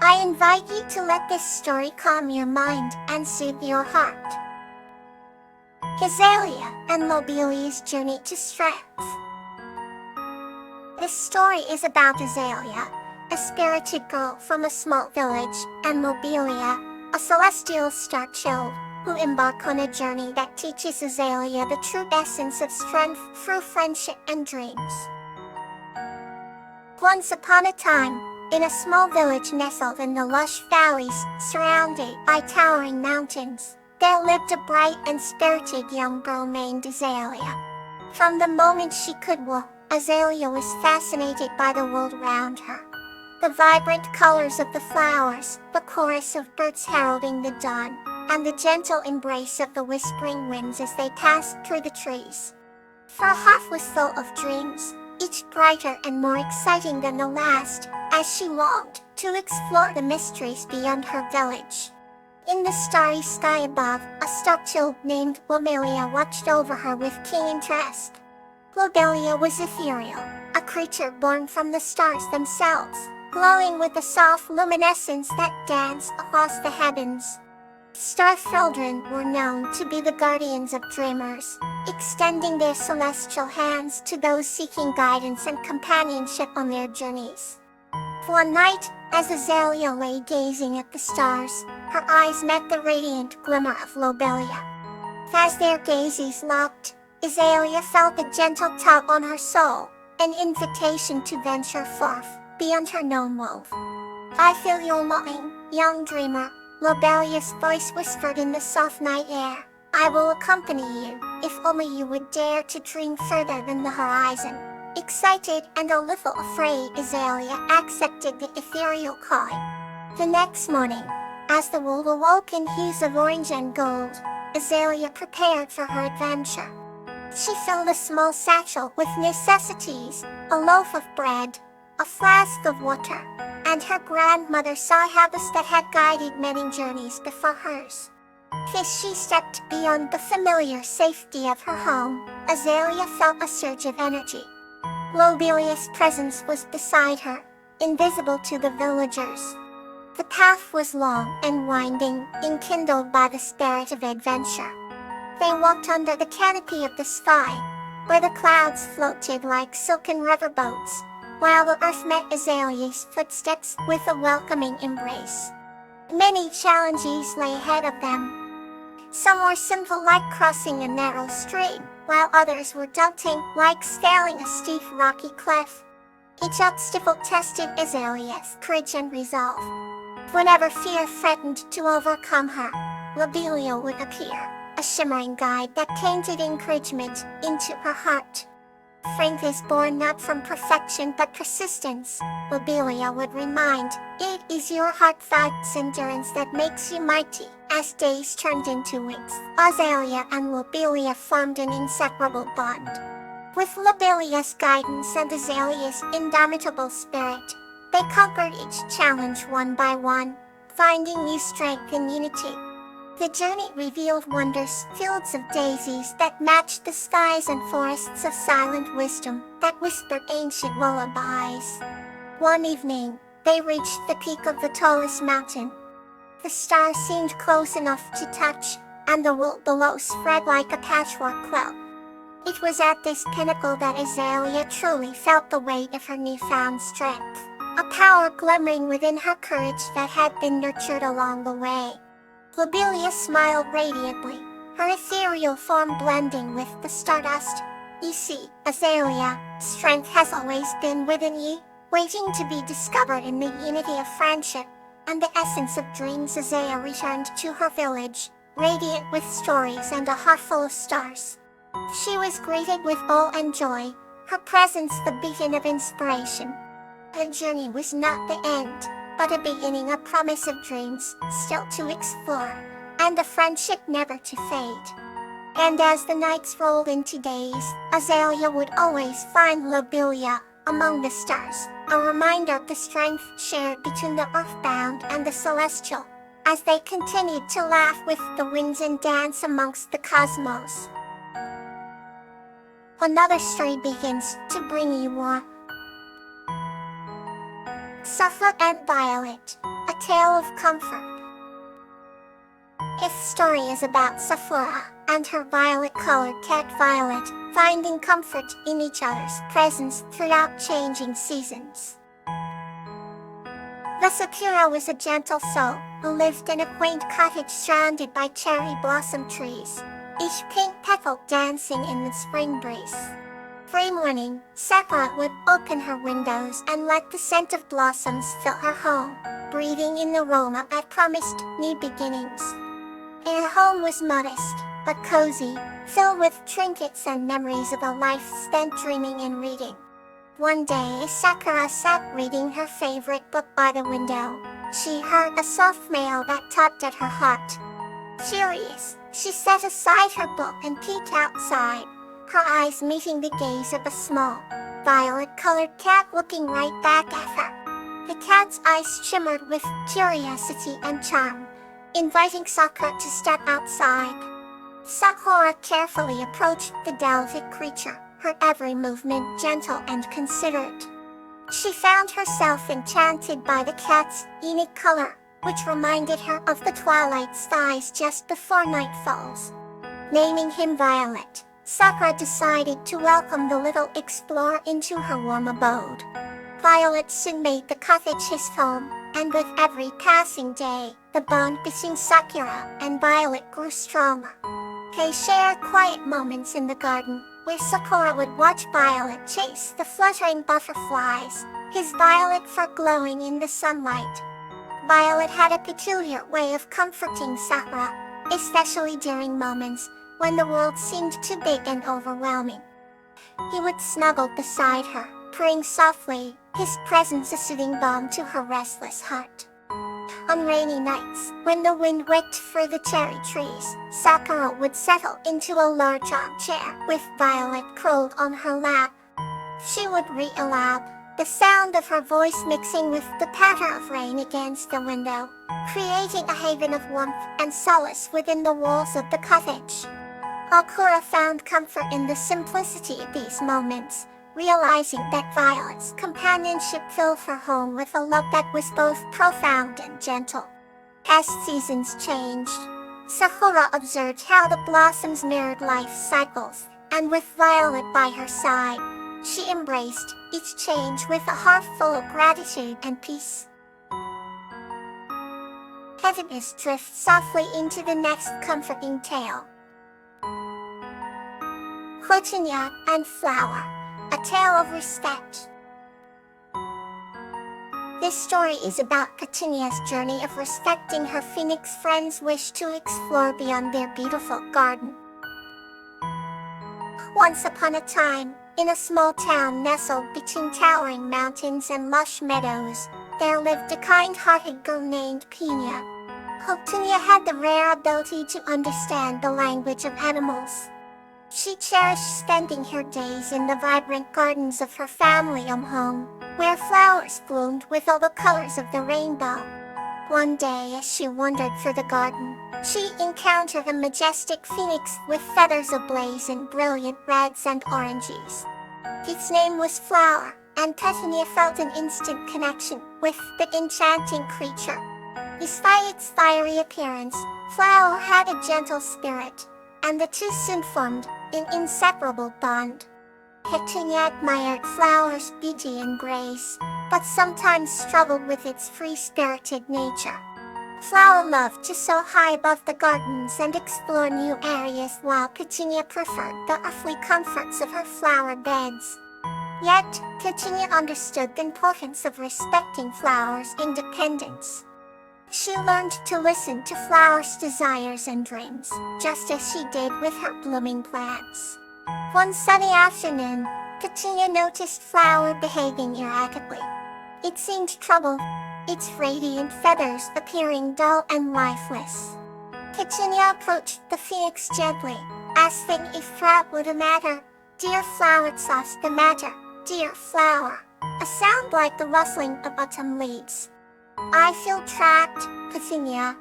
I invite you to let this story calm your mind and soothe your heart. Azalea and Lobelia's journey to strength. This story is about Azalea, a spirited girl from a small village, and Lobelia, a celestial star child, who embark on a journey that teaches Azalea the true essence of strength through friendship and dreams. Once upon a time, in a small village nestled in the lush valleys surrounded by towering mountains, there lived a bright and spirited young girl named Azalea. From the moment she could walk, Azalea was fascinated by the world around her. The vibrant colors of the flowers, the chorus of birds heralding the dawn, and the gentle embrace of the whispering winds as they passed through the trees. Her heart was full of dreams, each brighter and more exciting than the last, as she longed to explore the mysteries beyond her village. In the starry sky above, a star-child named Lobelia watched over her with keen interest. Lobelia was ethereal, a creature born from the stars themselves, glowing with a soft luminescence that danced across the heavens. Star children were known to be the guardians of dreamers, extending their celestial hands to those seeking guidance and companionship on their journeys. One night, as Azalea lay gazing at the stars, her eyes met the radiant glimmer of Lobelia. As their gazes locked, Azalea felt a gentle tug on her soul, an invitation to venture forth beyond her known world. "I feel your longing, young dreamer," Lobelia's voice whispered in the soft night air. "I will accompany you, if only you would dare to dream further than the horizon." Excited and a little afraid, Azalea accepted the ethereal calling. The next morning, as the world awoke in hues of orange and gold, Azalea prepared for her adventure. She filled a small satchel with necessities, a loaf of bread, a flask of water, and her grandmother's saw habits that had guided many journeys before hers. As she stepped beyond the familiar safety of her home, Azalea felt a surge of energy. Lobelia's presence was beside her, invisible to the villagers. The path was long and winding, enkindled by the spirit of adventure. They walked under the canopy of the sky, where the clouds floated like silken riverboats, while the earth met Azalea's footsteps with a welcoming embrace. Many challenges lay ahead of them. Some were simple, like crossing a narrow stream, while others were daunting, like scaling a steep rocky cliff. Each obstacle tested Azalea's courage and resolve. Whenever fear threatened to overcome her, Lobelia would appear, a shimmering guide that painted encouragement into her heart. "Strength is born not from perfection but persistence," Lobelia would remind. "It is your heartfelt endurance that makes you mighty." As days turned into weeks, Azalea and Lobelia formed an inseparable bond. With Lobelia's guidance and Azalea's indomitable spirit, they conquered each challenge one by one, finding new strength in unity. The journey revealed wondrous fields of daisies that matched the skies and forests of silent wisdom that whispered ancient lullabies. One evening, they reached the peak of the tallest mountain. The stars seemed close enough to touch, and the world below spread like a patchwork quilt. It was at this pinnacle that Azalea truly felt the weight of her newfound strength, a power glimmering within her courage that had been nurtured along the way. Lobelia smiled radiantly, her ethereal form blending with the stardust. "You see, Azalea, strength has always been within you, waiting to be discovered in the unity of friendship and the essence of dreams." Azalea returned to her village, radiant with stories and a heart full of stars. She was greeted with awe and joy, her presence the beacon of inspiration. Her journey was not the end, but a beginning, a promise of dreams still to explore, and a friendship never to fade. And as the nights rolled into days, Azalea would always find Lobelia among the stars, a reminder of the strength shared between the earthbound and the celestial, as they continued to laugh with the winds and dance amongst the cosmos. Another story begins to bring you warmth. Suffolk and Violet, a tale of comfort. His story is about Sakura and her violet-colored cat Violet finding comfort in each other's presence throughout changing seasons. The Sakura was a gentle soul who lived in a quaint cottage surrounded by cherry blossom trees, each pink petal dancing in the spring breeze. Every morning, Sakura would open her windows and let the scent of blossoms fill her home, breathing in the aroma that promised new beginnings. Her home was modest, but cozy, filled with trinkets and memories of a life spent dreaming and reading. One day, Sakura sat reading her favorite book by the window. She heard a soft meow that tugged at her heart. Curious, she set aside her book and peeked outside, her eyes meeting the gaze of a small, violet-colored cat looking right back at her. The cat's eyes shimmered with curiosity and charm, inviting Sakura to step outside. Sakura carefully approached the delicate creature, her every movement gentle and considerate. She found herself enchanted by the cat's unique color, which reminded her of the twilight skies just before night falls. Naming him Violet, Sakura decided to welcome the little explorer into her warm abode. Violet soon made the cottage his home, and with every passing day, the bond between Sakura and Violet grew stronger. They shared quiet moments in the garden, where Sakura would watch Violet chase the fluttering butterflies, his violet fur glowing in the sunlight. Violet had a peculiar way of comforting Sakura, especially during moments when the world seemed too big and overwhelming. He would snuggle beside her, purring softly, his presence a soothing balm to her restless heart. On rainy nights, when the wind whipped through the cherry trees, Sakura would settle into a large armchair with Violet curled on her lap. She would read aloud, the sound of her voice mixing with the patter of rain against the window, creating a haven of warmth and solace within the walls of the cottage. Sakura found comfort in the simplicity of these moments, realizing that Violet's companionship filled her home with a love that was both profound and gentle. As seasons changed, Sakura observed how the blossoms mirrored life cycles, and with Violet by her side, she embraced each change with a heart full of gratitude and peace. Heaviness drifts softly into the next comforting tale. Petunia and Flower, a tale of respect. This story is about Petunia's journey of respecting her phoenix friend's wish to explore beyond their beautiful garden. Once upon a time, in a small town nestled between towering mountains and lush meadows, there lived a kind-hearted girl named Petunia. Petunia had the rare ability to understand the language of animals. She cherished spending her days in the vibrant gardens of her family home, where flowers bloomed with all the colors of the rainbow. One day as she wandered through the garden, she encountered a majestic phoenix with feathers ablaze in brilliant reds and oranges. Its name was Flower, and Petunia felt an instant connection with the enchanting creature. Despite its fiery appearance, Flower had a gentle spirit, and the two soon formed an inseparable bond. Petunia admired Flower's beauty and grace, but sometimes struggled with its free-spirited nature. Flower loved to soar high above the gardens and explore new areas, while Petunia preferred the earthly comforts of her flower beds. Yet, Petunia understood the importance of respecting Flower's independence. She learned to listen to Flower's desires and dreams, just as she did with her blooming plants. One sunny afternoon, Petunia noticed Flower behaving erratically. It seemed troubled, its radiant feathers appearing dull and lifeless. Petunia approached the phoenix gently, asking if that would matter. "Dear Flower, what's the matter, dear Flower?" A sound like the rustling of autumn leaves. "I feel trapped, Petunia.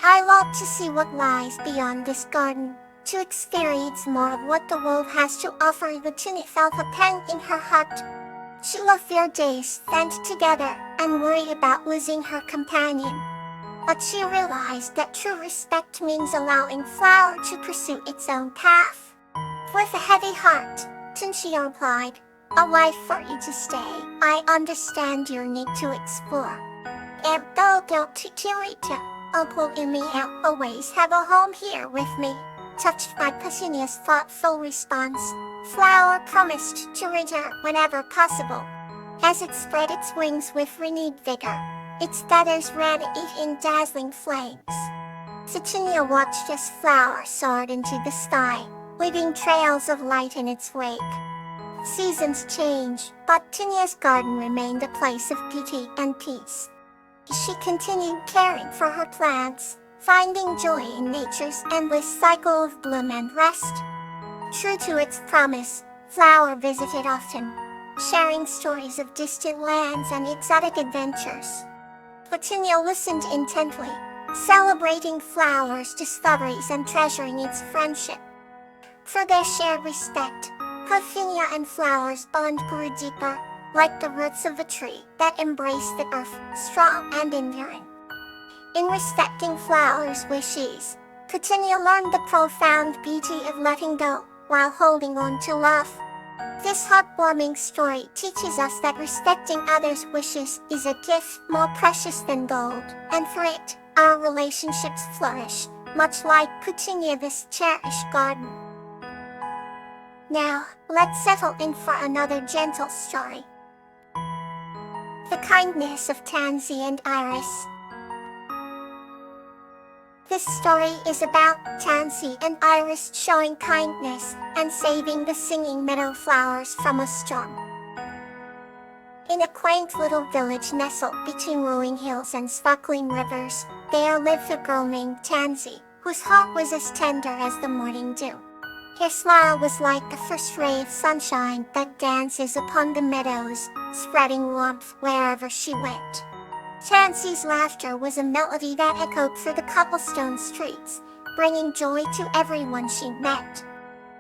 I long to see what lies beyond this garden, to experience more of what the world has to offer." Petunia felt a pang in her heart. She loved their days spent together and worried about losing her companion. But she realized that true respect means allowing Flower to pursue its own path. With a heavy heart, Tinchio replied, "A wife for you to stay. I understand your need to explore. I'll always have a home here with me." Touched by Petunia's thoughtful response, Flower promised to return whenever possible. As it spread its wings with renewed vigor, its feathers ran in dazzling flames. Petunia watched as Flower soared into the sky, leaving trails of light in its wake. Seasons changed, but Petunia's garden remained a place of beauty and peace. She continued caring for her plants, finding joy in nature's endless cycle of bloom and rest. True to its promise, Flower visited often, sharing stories of distant lands and exotic adventures. Petunia listened intently, celebrating Flower's discoveries and treasuring its friendship. Through their shared respect, Petunia and Flower's bond grew deeper, like the roots of a tree that embrace the earth, strong and enduring. In respecting Flower's wishes, Petunia learned the profound beauty of letting go while holding on to love. This heartwarming story teaches us that respecting others' wishes is a gift more precious than gold, and through it, our relationships flourish, much like Petunia's cherished garden. Now, let's settle in for another gentle story. The Kindness of Tansy and Iris. This story is about Tansy and Iris showing kindness and saving the singing meadow flowers from a storm. In a quaint little village nestled between rolling hills and sparkling rivers, there lived a girl named Tansy, whose heart was as tender as the morning dew. Her smile was like the first ray of sunshine that dances upon the meadows, spreading warmth wherever she went. Tansy's laughter was a melody that echoed through the cobblestone streets, bringing joy to everyone she met.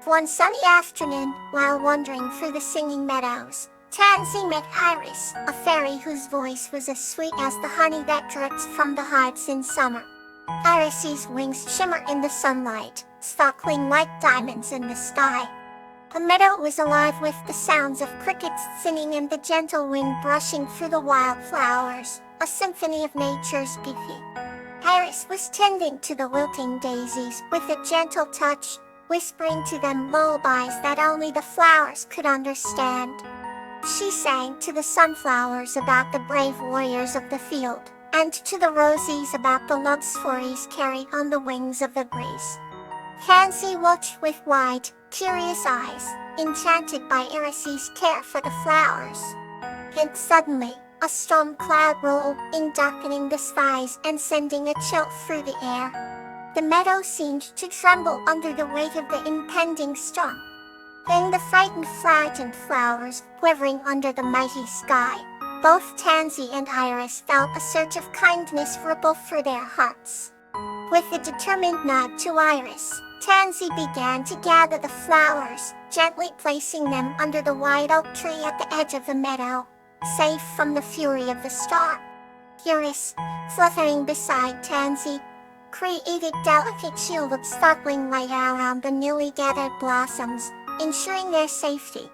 One sunny afternoon, while wandering through the singing meadows, Tansy met Iris, a fairy whose voice was as sweet as the honey that drips from the hives in summer. Iris's wings shimmer in the sunlight, sparkling like diamonds in the sky. The meadow was alive with the sounds of crickets singing and the gentle wind brushing through the wildflowers, a symphony of nature's beauty. Iris was tending to the wilting daisies with a gentle touch, whispering to them lullabies that only the flowers could understand. She sang to the sunflowers about the brave warriors of the field, and to the rosies about the love stories carried on the wings of the breeze. Tansy watched with wide, curious eyes, enchanted by Iris's care for the flowers. And suddenly, a storm cloud rolled in, darkening the skies and sending a chill through the air. The meadow seemed to tremble under the weight of the impending storm. And the frightened flowers quivering under the mighty sky, both Tansy and Iris felt a surge of kindness ripple through their hearts. With a determined nod to Iris, Tansy began to gather the flowers, gently placing them under the white oak tree at the edge of the meadow, safe from the fury of the storm. Iris, fluttering beside Tansy, created delicate shield of sparkling light around the newly gathered blossoms, ensuring their safety.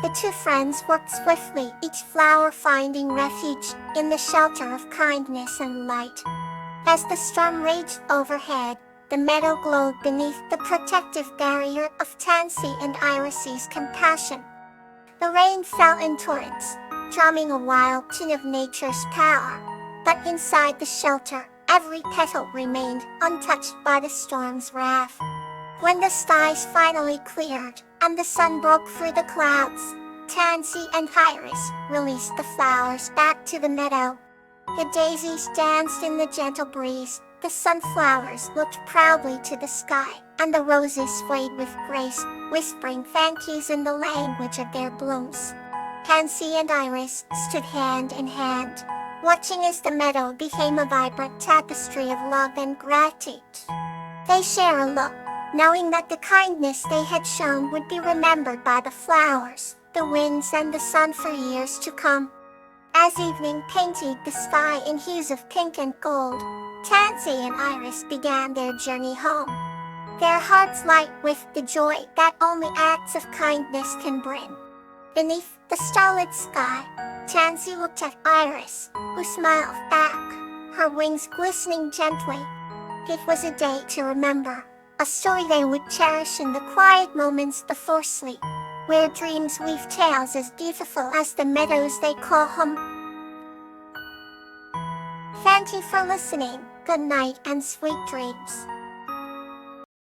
The two friends worked swiftly, each flower finding refuge in the shelter of kindness and light. As the storm raged overhead, the meadow glowed beneath the protective barrier of Tansy and Iris's compassion. The rain fell in torrents, drumming a wild tune of nature's power, but inside the shelter, every petal remained untouched by the storm's wrath. When the skies finally cleared, and the sun broke through the clouds, Tansy and Iris released the flowers back to the meadow. The daisies danced in the gentle breeze, the sunflowers looked proudly to the sky, and the roses swayed with grace, whispering thank yous in the language of their blooms. Tansy and Iris stood hand in hand, watching as the meadow became a vibrant tapestry of love and gratitude. They shared a look, knowing that the kindness they had shown would be remembered by the flowers, the winds and the sun for years to come. As evening painted the sky in hues of pink and gold, Tansy and Iris began their journey home. Their hearts light with the joy that only acts of kindness can bring. Beneath the starlit sky, Tansy looked at Iris, who smiled back, her wings glistening gently. It was a day to remember, a story they would cherish in the quiet moments before sleep, where dreams weave tales as beautiful as the meadows they call home. Thank you for listening. Good night and sweet dreams.